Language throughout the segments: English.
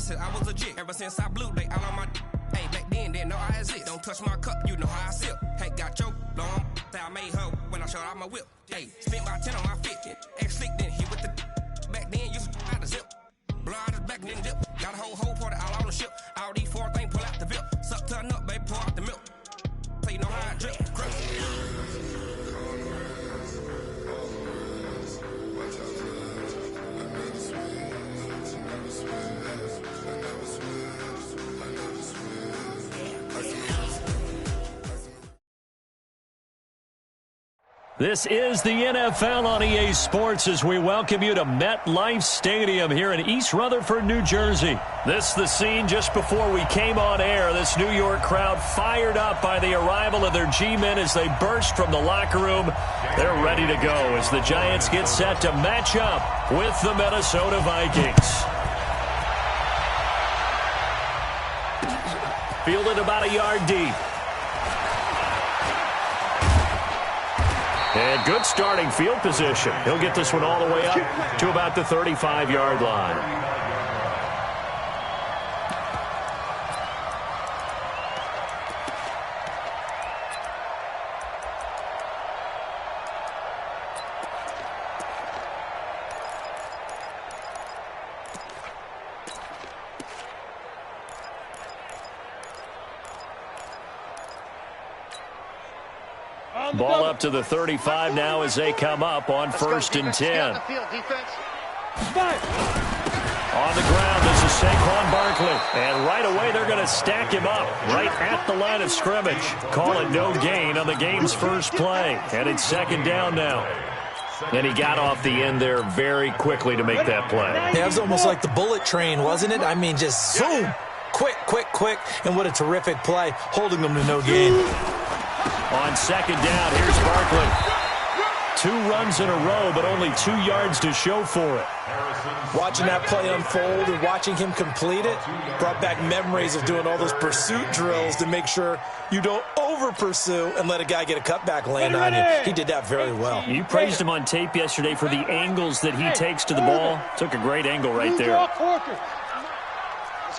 said I was a jig. Ever since I blew, they all on my hey, back then, didn't know I exist. Don't touch my cup, you know how I sip. Hey, got your long, say I made her when I showed out my whip. Hey, spent my 10 on my 50. Ex-slick, then hit with the back then, used to out the zip. Blow out his back, then dip. Got a whole party all on the ship. All these four things, pull out the bip. Suck to a nut, baby, pour out the milk. So you know how I drip. This is the NFL on EA Sports as we welcome you to MetLife Stadium here in East Rutherford, New Jersey. This is the scene just before we came on air. This New York crowd fired up by the arrival of their G-men as they burst from the locker room. They're ready to go as the Giants get set to match up with the Minnesota Vikings. Fielded about a yard deep. And good starting field position. He'll get this one all the way up to about the 35-yard line. Ball up to the 35 now as they come up on 1st and 10. On the ground, this is Saquon Barkley. And right away, they're going to stack him up right at the line of scrimmage. Call it no gain on the game's first play. And it's 2nd down now. And he got off the end there very quickly to make that play. Yeah, it was almost like the bullet train, wasn't it? I mean, just zoom. Quick, quick, quick. And what a terrific play, holding them to no gain. On 2nd down, here's Barkley. 2 runs in a row, but only 2 yards to show for it. Watching that play unfold and watching him complete it brought back memories of doing all those pursuit drills to make sure you don't over-pursue and let a guy get a cutback land on you. He did that very well. You praised him on tape yesterday for the angles that he takes to the ball. Took a great angle right there. Let's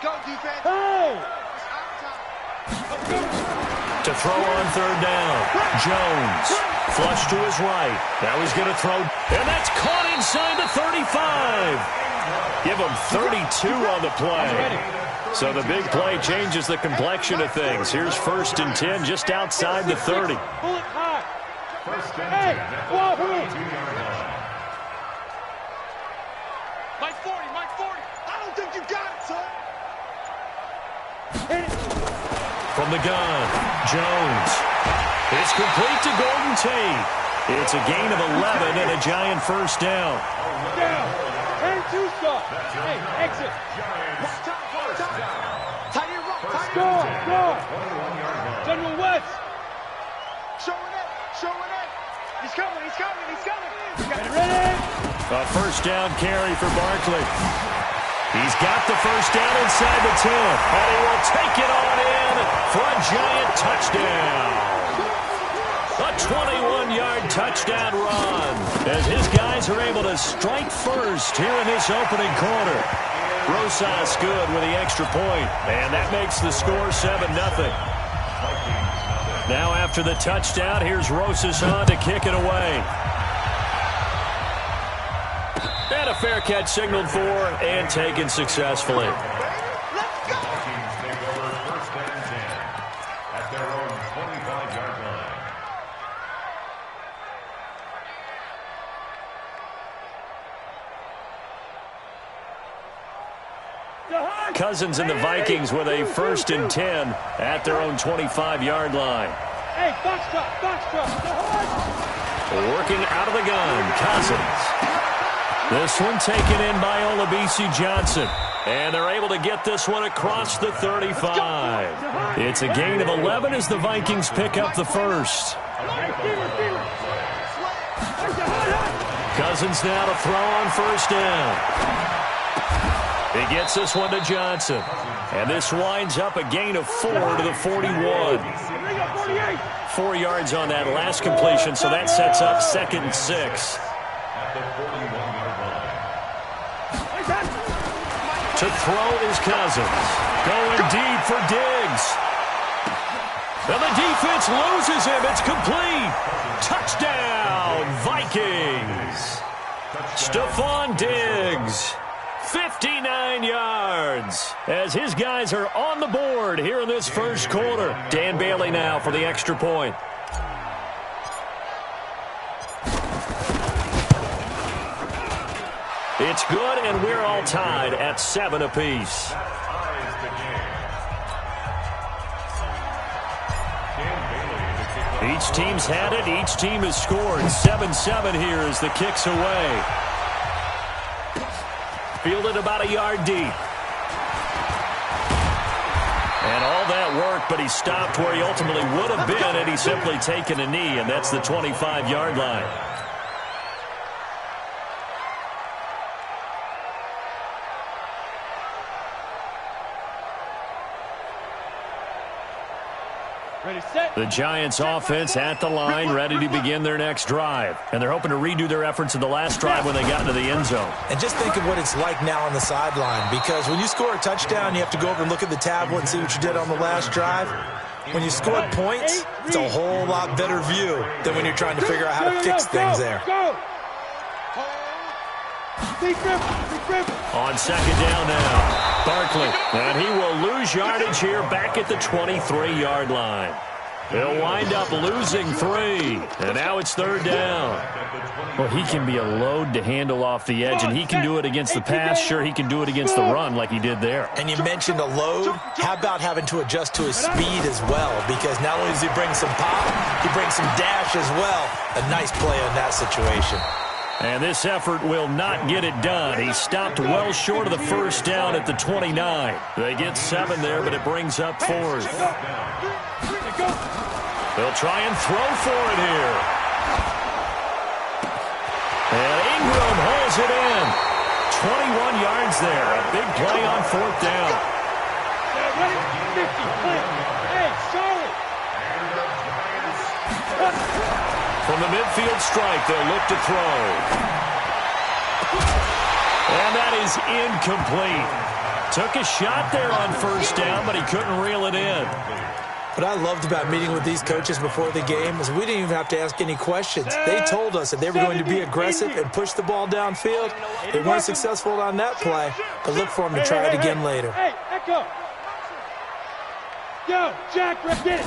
go, defense. Hey! To throw on 3rd down. Jones. Flush to his right. Now he's going to throw. And that's caught inside the 35. Give him 32 on the play. So the big play changes the complexion of things. Here's 1st and 10 just outside the 30. Hey, Wahoo! Mike 40, Mike 40. I don't think you got it, son. Hit it. From the gun, Jones. It's complete to Golden Tate. It's a gain of 11 and a Giant 1st down. Down. And 2 stop. Hey, exit. Tight end rock. Score. General West. Showing it. He's coming. Get it ready. A 1st down carry for Barkley. He's got the 1st down inside the 10. And he will take it on in for a Giant touchdown. A 21-yard touchdown run as his guys are able to strike first here in this opening quarter. Rosas good with the extra point, and that makes the score 7-0. Now after the touchdown, here's Rosas on to kick it away. And a fair catch signaled for and taken successfully. Cousins and the Vikings with a 1st and 10 at their own 25-yard line. Hey, box truck. Working out of the gun, Cousins. This one taken in by Olabisi Johnson. And they're able to get this one across the 35. It's a gain of 11 as the Vikings pick up the 1st. Cousins now to throw on 1st down. He gets this one to Johnson. And this winds up a gain of 4 to the 41. 4 yards on that last completion, so that sets up 2nd and 6. To throw is Cousins. Going deep for Diggs. And the defense loses him. It's complete. Touchdown, Vikings. Stephon Diggs, 59 yards, as his guys are on the board here in this first quarter. Dan Bailey now for the extra point. It's good, and we're all tied at 7 apiece. Each team's had it. Each team has scored. 7-7 here as the kick's away. Fielded about a yard deep. And all that work, but he stopped where he ultimately would have been had he simply taken a knee, and that's the 25-yard line. Ready, set. The Giants offense at the line, ready to begin their next drive. And they're hoping to redo their efforts in the last drive when they got into the end zone. And just think of what it's like now on the sideline, because when you score a touchdown, you have to go over and look at the tablet and see what you did on the last drive. When you score points, it's a whole lot better view than when you're trying to figure out how to fix things there. On second down now, Barkley, and he will lose yardage here back at the 23-yard line. He'll wind up losing 3, and now it's third down. Well, he can be a load to handle off the edge, and he can do it against the pass. Sure, he can do it against the run like he did there. And you mentioned a load. How about having to adjust to his speed as well? Because not only does he bring some pop, he brings some dash as well. A nice play on that situation. And this effort will not get it done. He stopped well short of the first down at the 29. They get 7 there, but it brings up 4th. They'll try and throw for it here. And Ingram hauls it in. 21 yards there. A big play on 4th down. Hey, Charlotte. From the midfield strike, they'll look to throw. And that is incomplete. Took a shot there on first down, but he couldn't reel it in. What I loved about meeting with these coaches before the game is we didn't even have to ask any questions. They told us that they were going to be aggressive and push the ball downfield. They weren't successful on that play, but look for them to try it again later. Hey, echo. Yo, Jack, get it.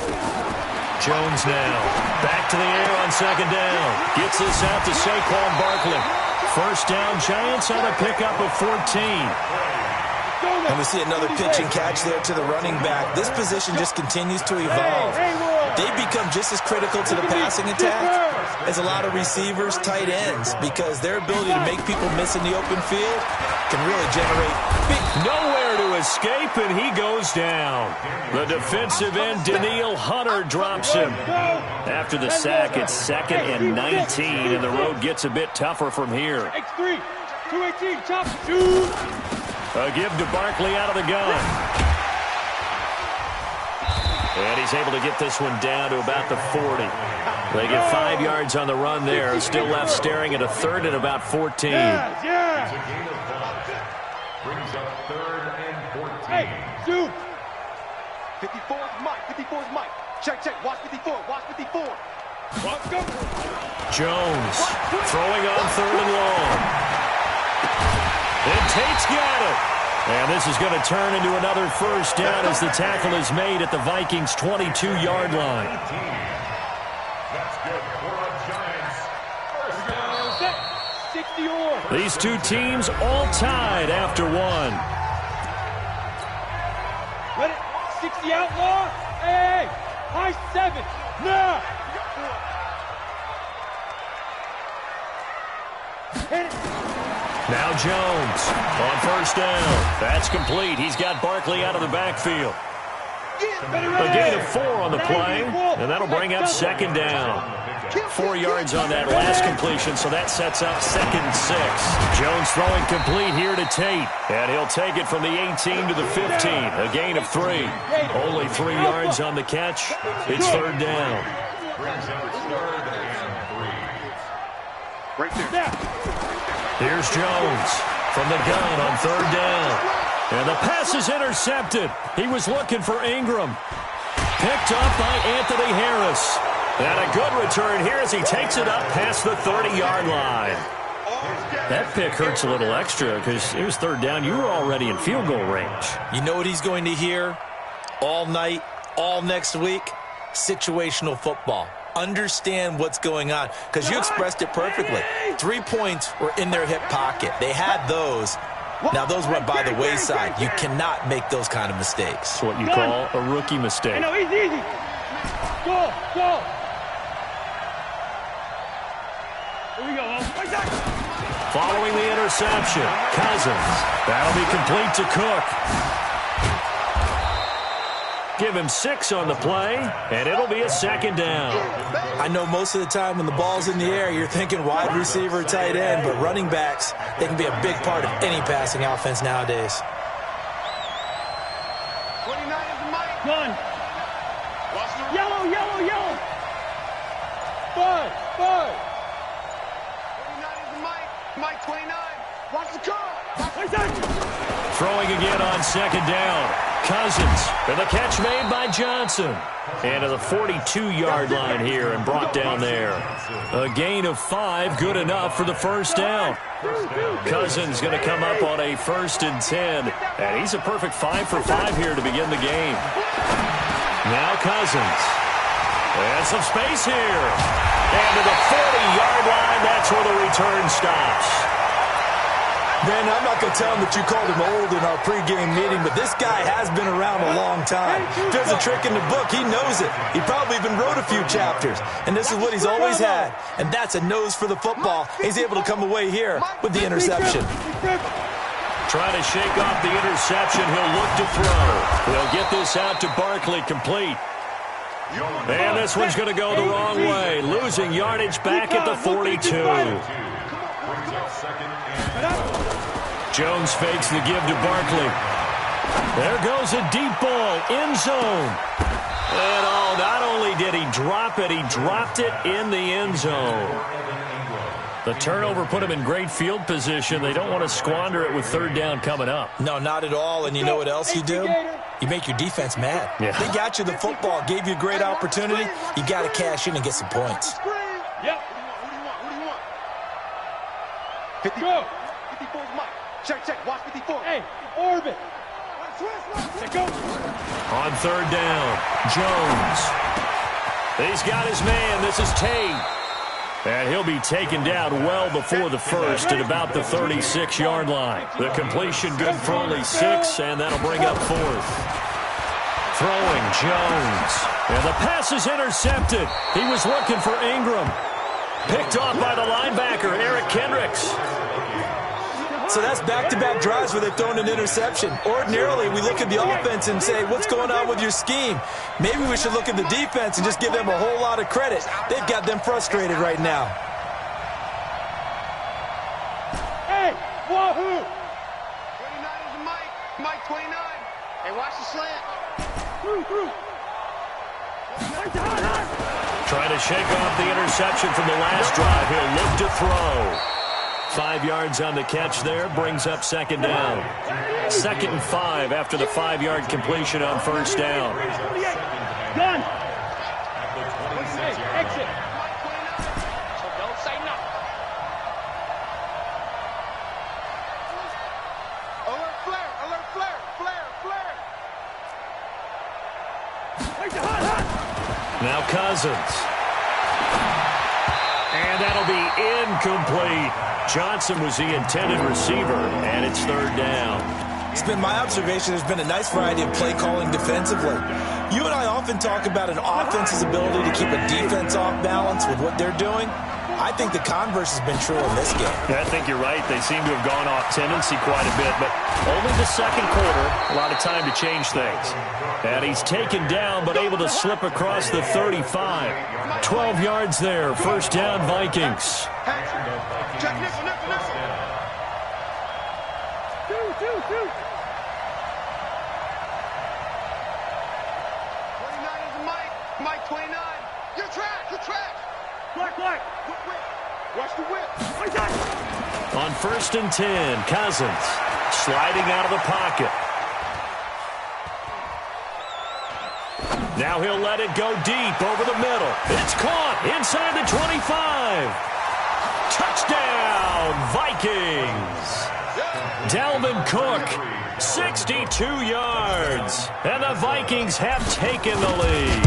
Jones now. Back to the air on second down. Gets this out to Saquon Barkley. First down, Giants on a pickup of 14. And we see another pitch and catch there to the running back. This position just continues to evolve. They become just as critical to the passing attack as a lot of receivers, tight ends, because their ability to make people miss in the open field can really generate big... Nowhere to escape, and he goes down. The defensive end, Danielle Hunter, drops him. After the sack, it's 2nd and 19, and the road gets a bit tougher from here. X3, 218, chop, 2. A give to Barkley out of the gun. And he's able to get this one down to about the 40. They get 5 yards on the run there. Still left staring at a 3rd and about 14. Yeah. Brings up 3rd and 14. Hey, zoom. 54 is Mike. 54 is Mike. Check. Watch 54. Watch 54. Let's go. Jones throwing on 3rd and long. And Tate's got it. And this is going to turn into another first down as the tackle is made at the Vikings' 22-yard line. That's good for the Giants. First down. 60 or. These two teams all tied after 1. Ready? 60 outlaw. Hey. High 7. Now. Hit it. Now Jones on first down. That's complete. He's got Barkley out of the backfield. A gain of 4 on the play, and that'll bring up second down. 4 yards on that last completion, so that sets up 2nd and 6. Jones throwing complete here to Tate, and he'll take it from the 18 to the 15. A gain of 3. Only 3 yards on the catch. It's 3rd down. Brings up 3rd and 3. Right there. Here's Jones from the gun on 3rd down. And the pass is intercepted. He was looking for Ingram. Picked up by Anthony Harris. And a good return here as he takes it up past the 30-yard line. That pick hurts a little extra because it was third down. You were already in field goal range. You know what he's going to hear all night, all next week? Situational football. Understand what's going on because you expressed it perfectly. 3 points were in their hip pocket. They had those. Now, those went by the wayside. You cannot make those kind of mistakes. It's what you call a rookie mistake. No, easy. Go. Here we go. Following the interception, Cousins. That'll be complete to Cook. Give him 6 on the play, and it'll be a second down. I know most of the time when the ball's in the air, you're thinking wide receiver, tight end, but running backs, they can be a big part of any passing offense nowadays. 29 is the mic. Gun. Yellow. 5. 29 is the mic. Mic 29. Watch the car. Throwing again on second down. Cousins, and the catch made by Johnson. And to the 42-yard line here and brought down there. A gain of 5, good enough for the first down. Cousins going to come up on a 1st and 10. And he's a perfect 5 for 5 here to begin the game. Now Cousins. And some space here. And to the 40-yard line, that's where the return stops. Man, I'm not going to tell him that you called him old in our pregame meeting, but this guy has been around a long time. If there's a trick in the book, he knows it. He probably even wrote a few chapters. And this is what he's always had. And that's a nose for the football. He's able to come away here with the interception. Trying to shake off the interception. He'll look to throw. He'll get this out to Barkley, complete. And this one's going to go the wrong way. Losing yardage back at the 42. Jones fakes the give to Barkley. There goes a deep ball, end zone. And not only did he drop it, he dropped it in the end zone. The turnover put him in great field position. They don't want to squander it with third down coming up. No, not at all. And you know what else you do? You make your defense mad. Yeah. They got you the football, gave you a great opportunity. You got to cash in and get some points. Yep. What do you want? 54. 54's Mike. Check. Watch 54. Hey, orbit. Let go. On third down, Jones. He's got his man. This is Tate. And he'll be taken down well before the first at about the 36-yard line. The completion good for only 6, and that'll bring up 4th. Throwing Jones. And the pass is intercepted. He was looking for Ingram. Picked off by the linebacker, Eric Kendricks. So that's back-to-back drives where they've thrown an interception. Ordinarily, we look at the offense and say, what's going on with your scheme? Maybe we should look at the defense and just give them a whole lot of credit. They've got them frustrated right now. Hey, wahoo! 29 is the mic. Mic 29. Hey, watch the slant. Trying to shake off the interception from the last drive. He'll look to throw. 5 yards on the catch there, brings up second down. 2nd and 5 after the 5-yard completion on first down. Done. Hey, exit. So don't say nothing. Alert flare. Now Cousins. And that'll be incomplete. Johnson was the intended receiver, and it's third down. It's been my observation there's been a nice variety of play calling defensively. You and I often talk about an offense's ability to keep a defense off balance with what they're doing. I think the converse has been true in this game. Yeah, I think you're right. They seem to have gone off tendency quite a bit, but only the second quarter, a lot of time to change things. And he's taken down, but able to slip across the 35. 12 yards there, first down Vikings. Check this. 2. 29 is the mic. Mic 29. Your track. Black. Watch the whip. On 1st and 10, Cousins. sliding out of the pocket. Now he'll let it go deep over the middle. It's caught inside the 25. Touchdown, Vikings. Dalvin Cook, 62 yards. And the Vikings have taken the lead.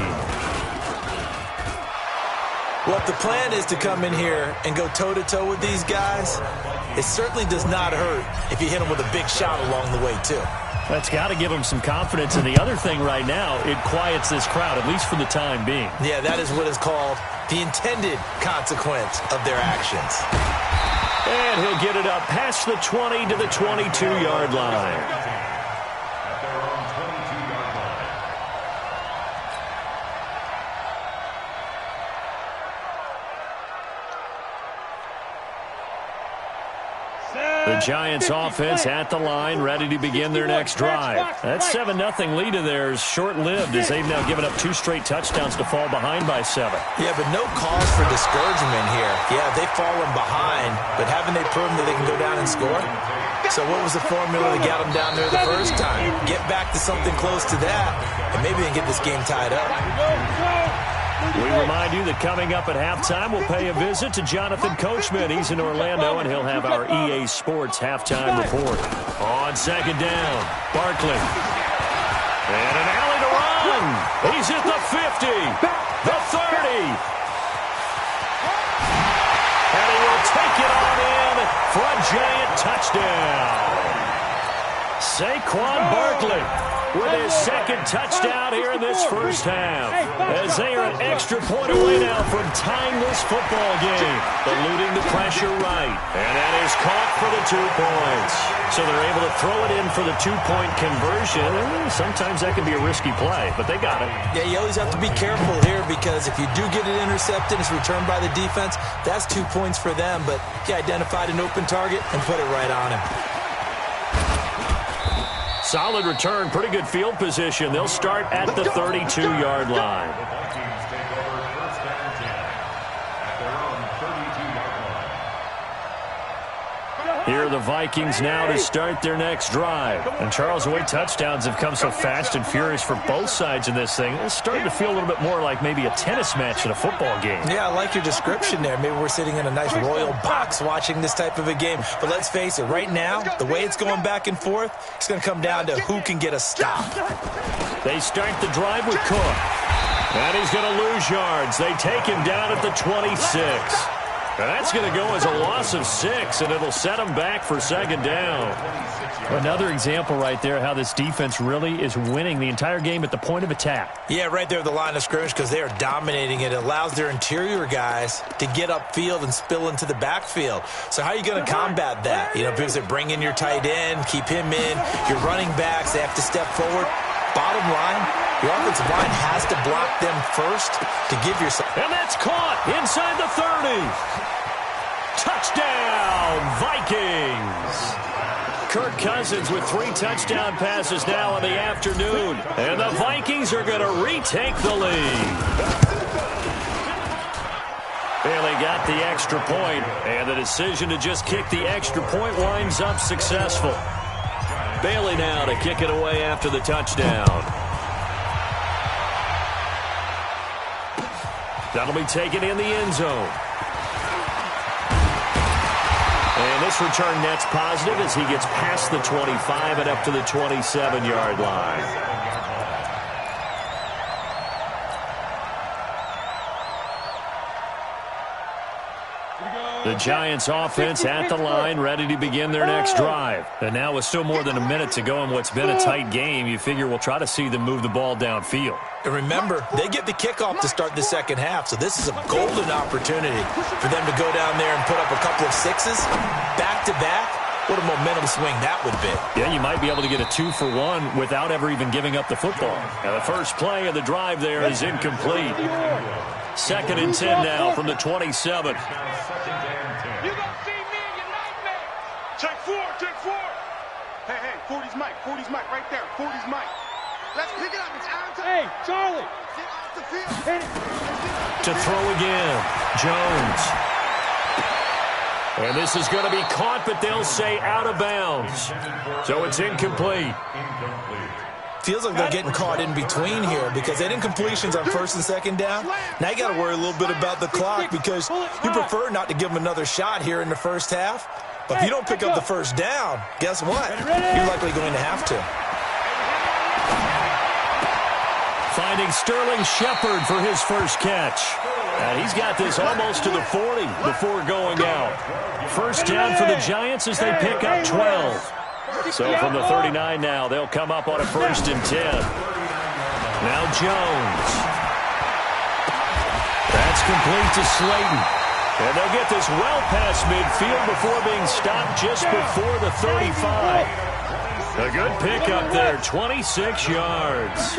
Well, if the plan is to come in here and go toe-to-toe with these guys, it certainly does not hurt if you hit them with a big shot along the way, too. That's got to give them some confidence. And the other thing right now, it quiets this crowd, at least for the time being. Yeah, that is what is called the intended consequence of their actions. And he'll get it up past the 20 to the 22-yard line. The Giants offense at the line, ready to begin their next drive. That 7-0 lead of theirs short-lived as they've now given up 2 straight touchdowns to fall behind by 7. Yeah, but no cause for discouragement here. Yeah, they've fallen behind, but haven't they proven that they can go down and score? So what was the formula that got them down there the first time? Get back to something close to that, and maybe they can get this game tied up. We remind you that coming up at halftime, we'll pay a visit to Jonathan Coachman. He's in Orlando, and he'll have our EA Sports halftime report. On second down, Barkley. And an alley to run. He's at the 50, the 30. And he will take it on in for a Giant touchdown. Saquon Barkley with his second touchdown here in this first half, as they are an extra point away now from tying this football game. Eluding the pressure right, and that is caught for the 2 points. So they're able to throw it in for the 2-point conversion. Sometimes that can be a risky play, but they got it. Yeah, you always have to be careful here, because if you do get it intercepted, it's returned by the defense, that's 2 points for them, but he identified an open target and put it right on him. Solid return, pretty good field position. They'll start at the 32-yard line. Here are the Vikings now to start their next drive. And Charles, the way touchdowns have come so fast and furious for both sides in this thing, it's starting to feel a little bit more like maybe a tennis match in a football game. Yeah, I like your description there. Maybe we're sitting in a nice royal box watching this type of a game. But let's face it, right now, the way it's going back and forth, it's going to come down to who can get a stop. They start the drive with Cook. And he's going to lose yards. They take him down at the 26. And that's going to go as a loss of 6, and it'll set them back for second down. Another example right there how this defense really is winning the entire game at the point of attack. Yeah, right there at the line of scrimmage, because they are dominating it. It allows their interior guys to get upfield and spill into the backfield. So how are you going to combat that? You know, because they bring in your tight end, keep him in. Your running backs, they have to step forward. Bottom line, your offensive line has to block them first to give yourself. And that's caught inside the 30. Touchdown, Vikings. Kirk Cousins with 3 touchdown passes now in the afternoon. And the Vikings are going to retake the lead. Bailey got the extra point, and the decision to just kick the extra point winds up successful. Bailey now to kick it away after the touchdown. That'll be taken in the end zone. And this return net's positive as he gets past the 25 and up to the 27-yard line. The Giants offense at the line, ready to begin their next drive. And now with still more than a minute to go in what's been a tight game, you figure we'll try to see them move the ball downfield. And remember, they get the kickoff to start the second half, so this is a golden opportunity for them to go down there and put up a couple of 6s back-to-back. What a momentum swing that would be. Yeah, you might be able to get a 2-for-1 without ever even giving up the football. And the first play of the drive there is incomplete. 2nd and 10 now from the 27. You gonna see me in your nightmare. Check 4, check 4. Hey, 40's Mike, right there. 40's Mike. Let's pick it up. It's our time. Hey, Charlie. Get off the field. To throw again, Jones. And this is going to be caught, but they'll say out of bounds. So it's incomplete. Feels like they're getting caught in between here because they didn't incompletions on first and second down. Now you got to worry a little bit about the clock because you prefer not to give them another shot here in the first half. But if you don't pick up the first down, guess what? You're likely going to have to. Finding Sterling Shepard for his first catch. And he's got this almost to the 40 before going out. First down for the Giants as they pick up 12. So from the 39 now, they'll come up on a 1st and 10. Now Jones. That's complete to Slayton. And they'll get this well past midfield before being stopped just before the 35. A good pickup there, 26 yards.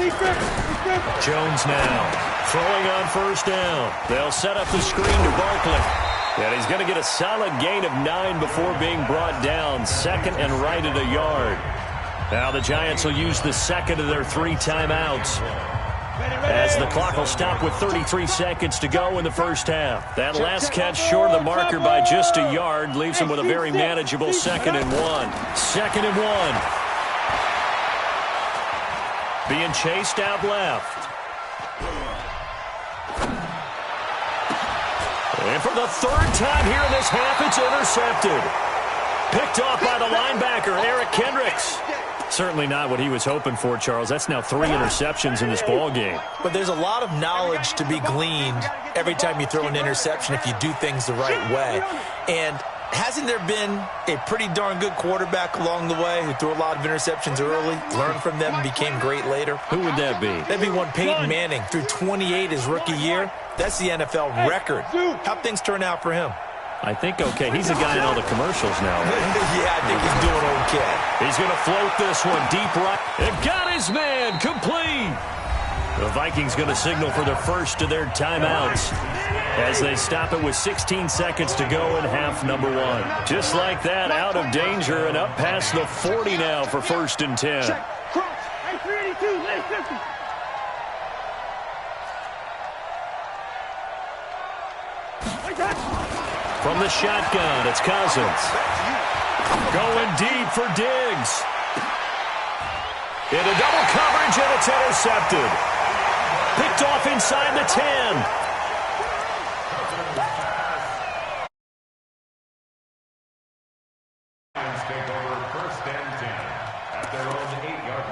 Jones now throwing on first down. They'll set up the screen to Barkley. And he's going to get a solid gain of 9 before being brought down. 2nd and right at a yard. Now the Giants will use the second of their 3 timeouts, as the clock will stop with 33 seconds to go in the first half. That last catch short of the marker by just a yard leaves them with a very manageable 2nd and 1. 2nd and 1. Being chased out left. And for the 3rd time here in this half, it's intercepted. Picked off by the linebacker, Eric Kendricks. Certainly not what he was hoping for, Charles. That's now 3 interceptions in this ball game. But there's a lot of knowledge to be gleaned every time you throw an interception if you do things the right way. And hasn't there been a pretty darn good quarterback along the way who threw a lot of interceptions early, learned from them, and became great later? Who would that be? That'd be one Peyton Manning. Threw 28 his rookie year. That's the NFL record. How'd things turn out for him? I think okay. He's a guy in all the commercials now, right? Yeah, I think he's doing okay. He's going to float this one deep right. And got his man complete. The Vikings going to signal for the first of their timeouts as they stop it with 16 seconds to go in half number 1. Just like that, out of danger and up past the 40 now for 1st and 10. Hey, 382, lay 50. From the shotgun, it's Cousins. Going deep for Diggs. Into double coverage, and it's intercepted. Picked off inside the 10. Take over 1st and 10 at their own 8-yard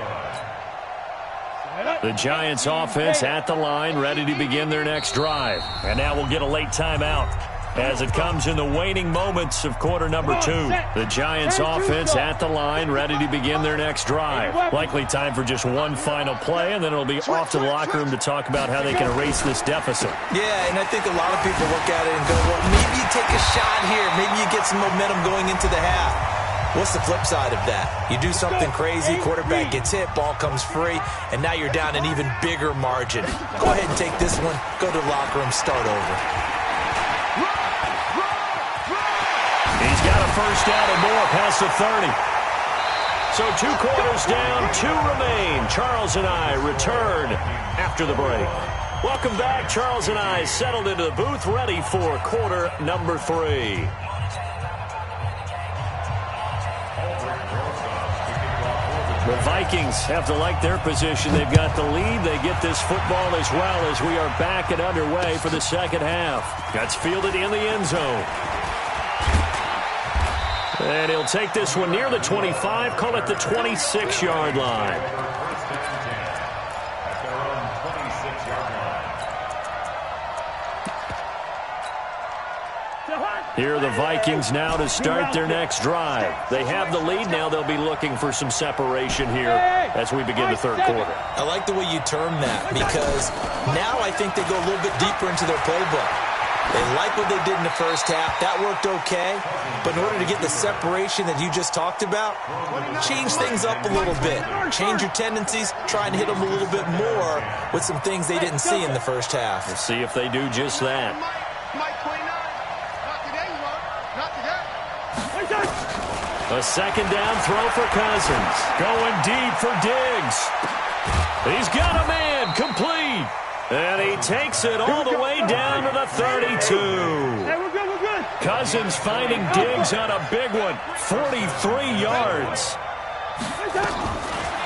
line. The Giants offense at the line, ready to begin their next drive. And now we'll get a late timeout as it comes in the waning moments of quarter number 2. The Giants offense at the line, ready to begin their next drive. Likely time for just one final play, and then it'll be off to the locker room to talk about how they can erase this deficit. Yeah, and I think a lot of people look at it and go, well, maybe you take a shot here. Maybe you get some momentum going into the half. What's the flip side of that? You do something crazy, quarterback gets hit, ball comes free, and now you're down an even bigger margin. Go ahead and take this one, go to the locker room, start over. He's got a first down and more past the 30. So 2 quarters down, 2 remain. Charles and I return after the break. Welcome back. Charles and I settled into the booth, ready for quarter number 3. The Vikings have to like their position. They've got the lead. They get this football as well as we are back and underway for the second half. That's fielded in the end zone. And he'll take this one near the 25, call it the 26-yard line. Here are the Vikings now to start their next drive. They have the lead. Now they'll be looking for some separation here as we begin the third quarter. I like the way you term that because now I think they go a little bit deeper into their playbook. They like what they did in the first half. That worked okay. But in order to get the separation that you just talked about, change things up a little bit. Change your tendencies. Try and hit them a little bit more with some things they didn't see in the first half. We'll see if they do just that. A second down throw for Cousins. Going deep for Diggs. He's got a man complete. And he takes it all the way down to the 32. Hey, we're good, we're good. Cousins finding Diggs on a big one. 43 yards.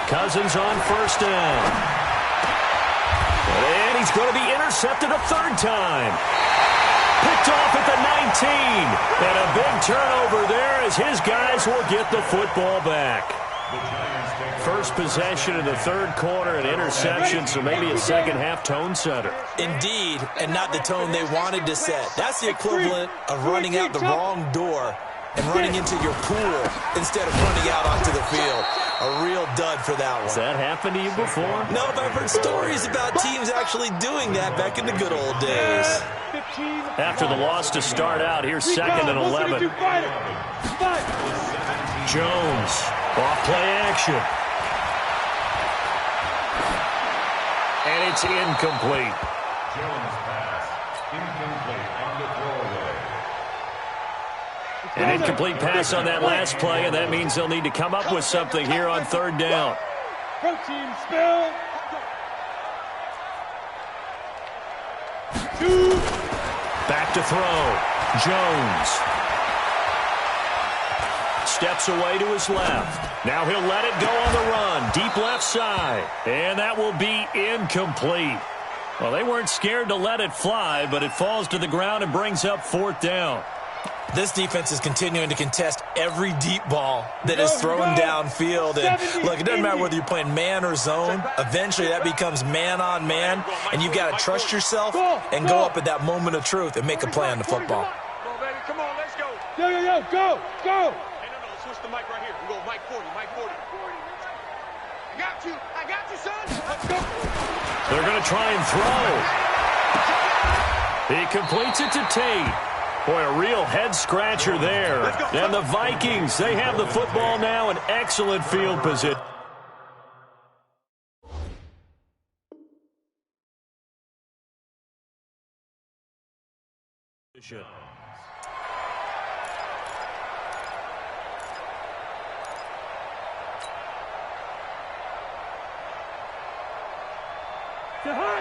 Cousins on first down. And he's going to be intercepted a third time. Picked off at the 19. And a big turnover there as his guys will get the football back. First possession in the third quarter, an interception, so maybe a second-half tone setter. Indeed, and not the tone they wanted to set. That's the equivalent of running out the wrong door and running into your pool instead of running out onto the field. A real dud for that one. Has that happened to you before? No, but I've heard stories about teams actually doing that back in the good old days. After the loss to start out, here's second and 11. Jones, off play action. And it's incomplete. Jones pass. Incomplete on the throwaway. An incomplete pass on that last play, and that means they'll need to come up with something here on third down. Protein spill. Back to throw. Jones. Steps away to his left. Now he'll let it go on the run. Deep left side. And that will be incomplete. Well, they weren't scared to let it fly, but it falls to the ground and brings up fourth down. This defense is continuing to contest every deep ball that is thrown downfield. And look, it doesn't matter whether you're playing man or zone. Eventually, that becomes man on man, and you've got to trust yourself and go up at that moment of truth and make a play on the football. Come on, baby. Come on, let's go. Yo, go, go. Hey, no, switch the mic right here. We go Mike 40, Mike 40. I got you, son. Let's go. They're going to try and throw. He completes it to Tate. Boy, a real head-scratcher there. And the Vikings, they have the football now in excellent field position.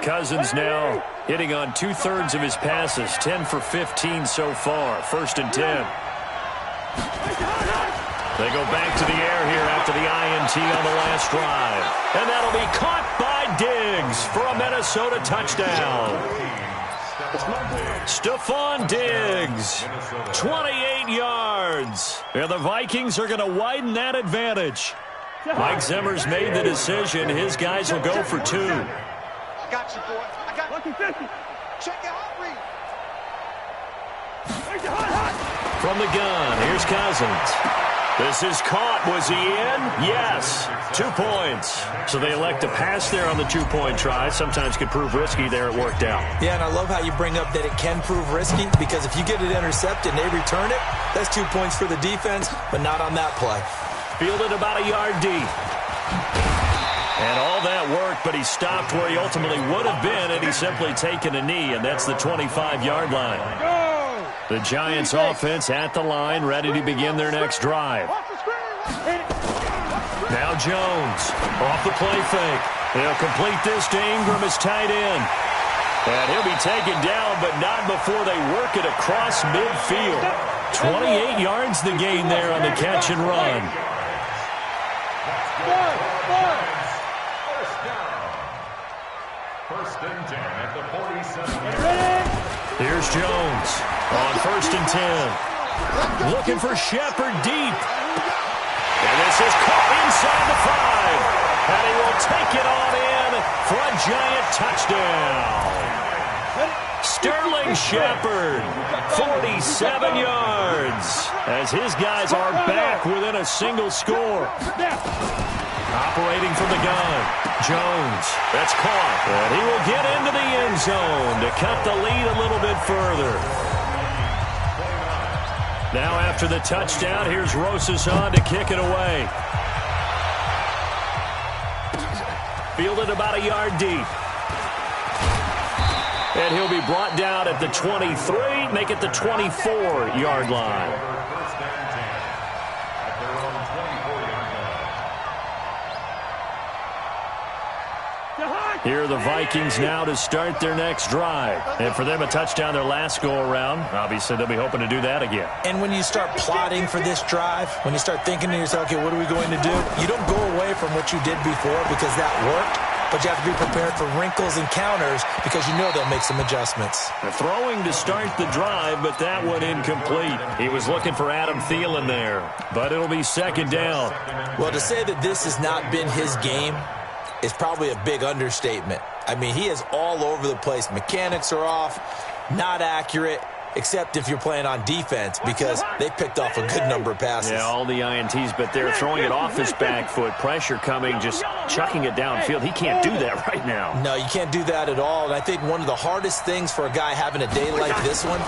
Cousins now hitting on 2/3 of his passes, 10 for 15 so far. First and 10. They go back to the air here after the INT on the last drive. And that'll be caught by Diggs for a Minnesota touchdown. Stephon Diggs, 28 yards. And the Vikings are going to widen that advantage. Mike Zimmer's made the decision. His guys will go for two. I got you, boy. I got you. 50. Check your heart rate. From the gun, here's Cousins. This is caught. Was he in? Yes. 2 points. So they elect to pass there on the two-point try. Sometimes could prove risky. There it worked out. Yeah, and I love how you bring up that it can prove risky, because if you get it intercepted and they return it, that's 2 points for the defense, but not on that play. Fielded about a yard deep. And all that worked, but he stopped where he ultimately would have been, and he's simply taken a knee, and that's the 25-yard line. The Giants offense at the line, ready to begin their next drive. Now Jones, off the play fake. He'll complete this to Ingram as tight end. And he'll be taken down, but not before they work it across midfield. 28 yards the gain there on the catch and run. First and 10 at the 47. Here's Jones on first and 10. Looking for Shepard deep. And this is caught inside the 5. And he will take it on in for a Giant touchdown. Sterling Shepard, 47 yards, as his guys are back within a single score. Operating from the gun, Jones, that's caught, and he will get into the end zone to cut the lead a little bit further. Now after the touchdown, here's Rosas on to kick it away. Fielded about a yard deep. And he'll be brought down at the 23, make it the 24-yard line. First and 10 at their own 24-yard line. Here are the Vikings now to start their next drive. And for them, a touchdown their last go-around. Obviously, they'll be hoping to do that again. And when you start plotting for this drive, when you start thinking to yourself, okay, what are we going to do? You don't go away from what you did before because that worked. But you have to be prepared for wrinkles and counters because you know they'll make some adjustments. Throwing to start the drive, but that one incomplete. He was looking for Adam Thielen there, but it'll be second down. Well, to say that this has not been his game is probably a big understatement. I mean, he is all over the place. Mechanics are off, not accurate, except if you're playing on defense because they picked off a good number of passes. Yeah, all the INTs, but they're throwing it off his back foot. Pressure coming, just chucking it downfield. He can't do that right now. No, you can't do that at all. And I think one of the hardest things for a guy having a day like this one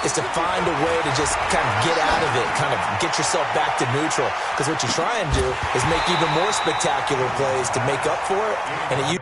is to find a way to just kind of get out of it, kind of get yourself back to neutral. Because what you try and do is make even more spectacular plays to make up for it. And it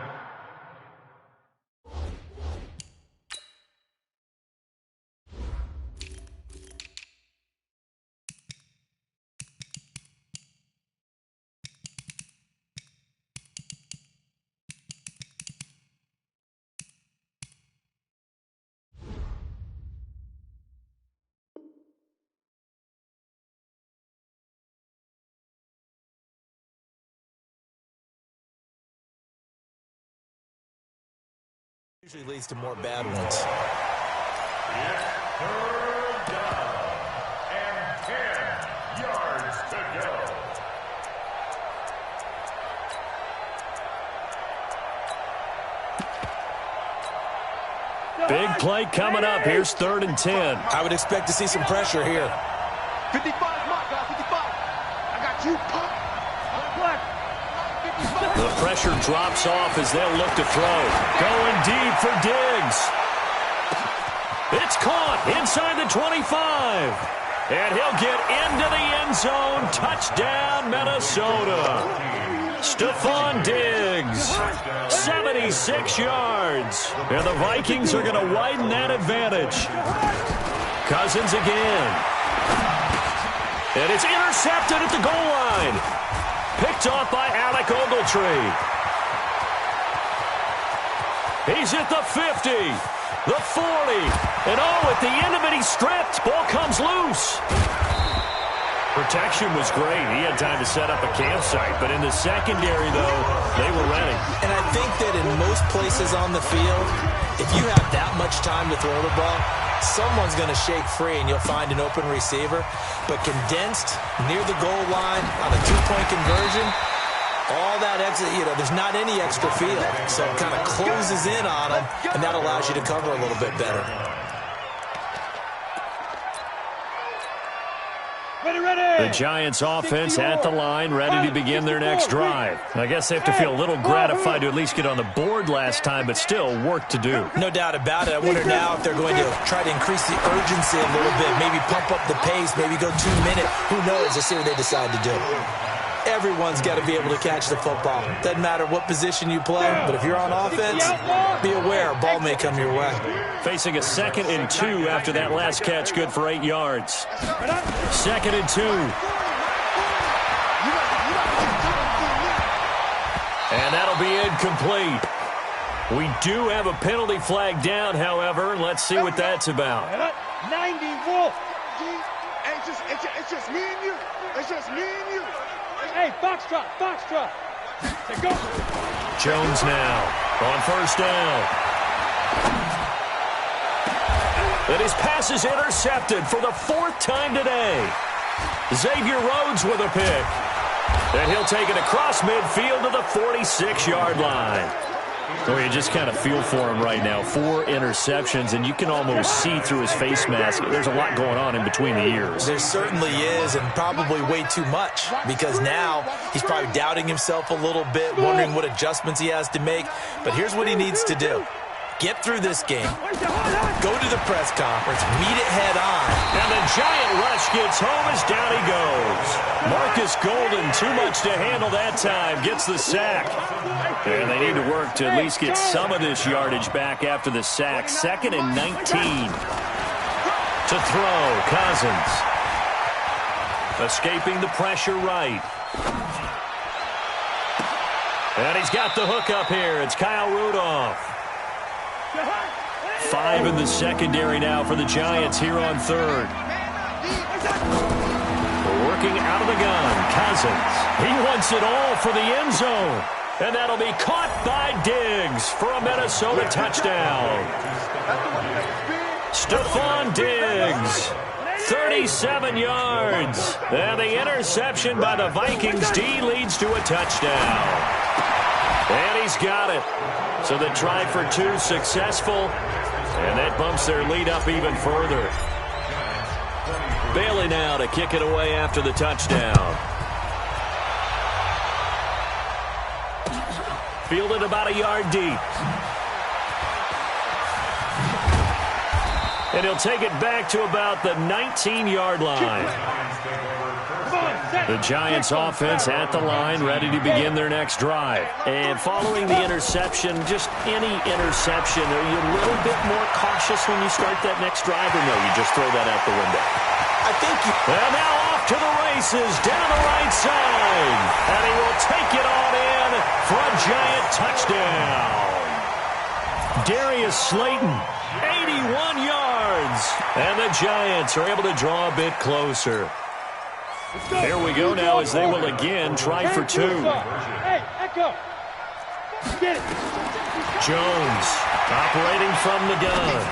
usually leads to more bad ones. It's third down and 10 yards to go. Big play coming up. Here's 3rd and 10. I would expect to see some pressure here. 55 mark, guys, 55. I got you, pop. The pressure drops off as they'll look to throw. Going deep for Diggs. It's caught inside the 25. And he'll get into the end zone. Touchdown, Minnesota. Stephon Diggs, 76 yards. And the Vikings are going to widen that advantage. Cousins again. And it's intercepted at the goal line. Picked off by Alec Ogletree. He's at the 50, the 40, and at the end of it, he's stripped. Ball comes loose. Protection was great. He had time to set up a campsite, but in the secondary, though, they were ready. And I think that in most places on the field, if you have that much time to throw the ball, someone's going to shake free and you'll find an open receiver. But condensed near the goal line on a two-point conversion, all that exit, there's not any extra field. So it kind of closes in on them, and that allows you to cover a little bit better. The Giants offense at the line, ready to begin their next drive. I guess they have to feel a little gratified to at least get on the board last time, but still work to do. No doubt about it. I wonder now if they're going to try to increase the urgency a little bit, maybe pump up the pace, maybe go 2 minutes. Who knows? Let's see what they decide to do. Everyone's got to be able to catch the football. Doesn't matter what position you play, but if you're on offense, be aware a ball may come your way. Facing a 2nd and 2 after that last catch, good for 8 yards. 2nd and 2. And that'll be incomplete. We do have a penalty flag down, however. Let's see what that's about. 90 Wolf. It's just me and you. It's just me and you. Hey, Foxtrot. Go. Jones now on 1st down. And his pass is intercepted for the 4th time today. Xavier Rhodes with a pick. And he'll take it across midfield to the 46-yard line. So you just kind of feel for him right now. 4 interceptions, and you can almost see through his face mask. There's a lot going on in between the ears. There certainly is, and probably way too much, because now he's probably doubting himself a little bit, wondering what adjustments he has to make. But here's what he needs to do. Get through this game, go to the press conference, meet it head on. And the giant rush gets home as down he goes. Marcus Golden, too much to handle that time, gets the sack. And they need to work to at least get some of this yardage back after the sack. 2nd and 19. To throw, Cousins. Escaping the pressure right. And he's got the hook up here. It's Kyle Rudolph. 5 in the secondary now for the Giants here on third. Working out of the gun, Cousins. He wants it all for the end zone. And that'll be caught by Diggs for a Minnesota touchdown. Stephon Diggs, 37 yards. And the interception by the Vikings D leads to a touchdown. And he's got it. So the try for 2 successful. And that bumps their lead up even further. Bailey now to kick it away after the touchdown. Fielded about a yard deep. And he'll take it back to about the 19-yard line. The Giants offense at the line, ready to begin their next drive. And following the interception, just any interception, are you a little bit more cautious when you start that next drive, or no, you just throw that out the window? I think you... And now off to the races, down the right side. And he will take it on in for a Giant touchdown. Darius Slayton, 81 yards. And the Giants are able to draw a bit closer. There we go now as they will again try for 2. Hey, Echo. Get it. Jones operating from the gun.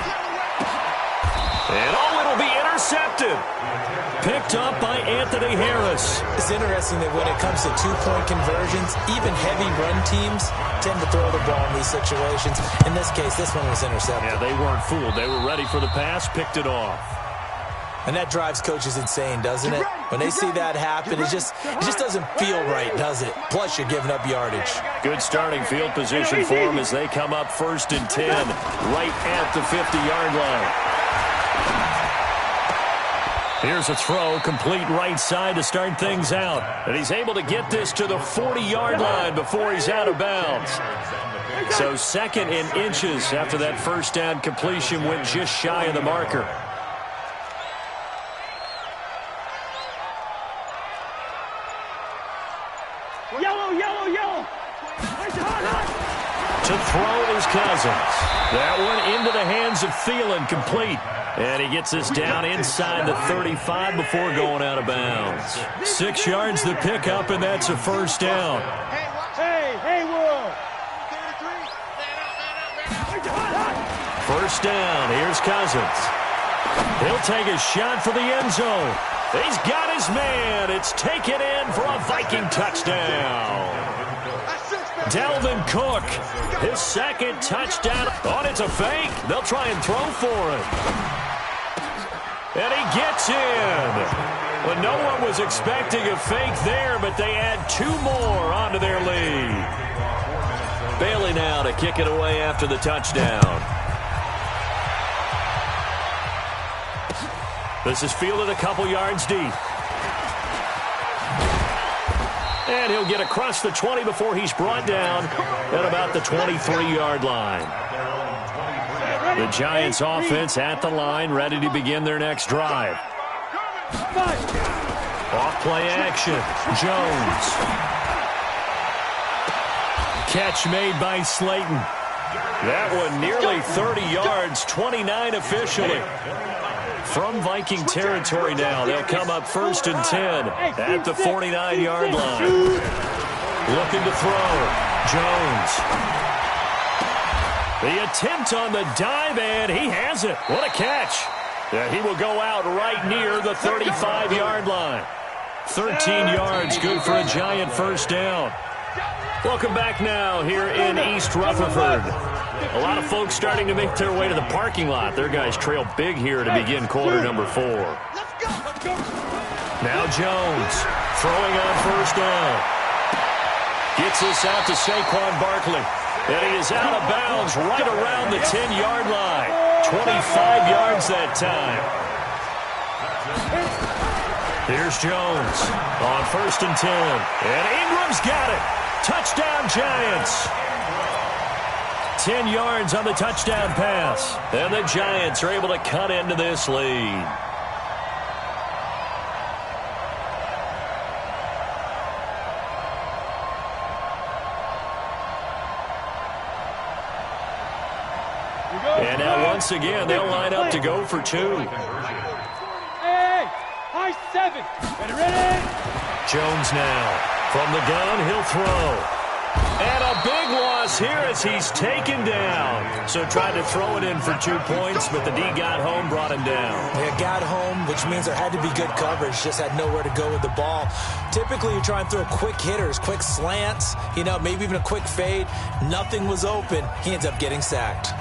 And it'll be intercepted. Picked up by Anthony Harris. It's interesting that when it comes to 2-point conversions, even heavy run teams tend to throw the ball in these situations. In this case, this one was intercepted. Yeah, they weren't fooled. They were ready for the pass, picked it off. And that drives coaches insane, doesn't it? When they see that happen, it just doesn't feel right, does it? Plus, you're giving up yardage. Good starting field position for them as they come up 1st and 10, right at the 50-yard line. Here's a throw, complete right side to start things out. And he's able to get this to the 40-yard line before he's out of bounds. So 2nd and inches after that first down completion went just shy of the marker. Yellow. To throw is Cousins. That one into the hands of Thielen, complete. And he gets this down inside the 35 before going out of bounds. 6 yards the pickup, and that's a first down. Hey, Will. First down, here's Cousins. He'll take a shot for the end zone. He's got his man. It's taken in for a Viking touchdown. Dalvin Cook, his 2nd touchdown. Oh, it's a fake. They'll try and throw for it. And he gets in. Well, no one was expecting a fake there, but they add 2 more onto their lead. Bailey now to kick it away after the touchdown. This is fielded a couple yards deep. And he'll get across the 20 before he's brought down at about the 23-yard line. The Giants offense at the line, ready to begin their next drive. Off play action. Jones. Catch made by Slayton. That one nearly 30 yards, 29 officially. From Viking territory now, they'll come up 1st and 10 at the 49-yard line. Looking to throw. Jones. The attempt on the dive, and he has it. What a catch. Yeah, he will go out right near the 35-yard line. 13 yards, good for a Giant first down. Welcome back now here in East Rutherford. A lot of folks starting to make their way to the parking lot. Their guys trail big here to begin quarter number 4. Now Jones throwing on first down. Gets this out to Saquon Barkley. And he is out of bounds right around the 10-yard line. 25 yards that time. Here's Jones on 1st and 10. And Ingram's got it. Touchdown Giants. 10 yards on the touchdown pass. And the Giants are able to cut into this lead. And now once again, they'll line up to go for two. Hey, high 7. Ready? Jones now. From the gun, he'll throw. And a big loss here as he's taken down. So tried to throw it in for 2 points, but the D got home, brought him down. Yeah, got home, which means there had to be good coverage. Just had nowhere to go with the ball. Typically, you try and throw quick hitters, quick slants, maybe even a quick fade. Nothing was open. He ends up getting sacked.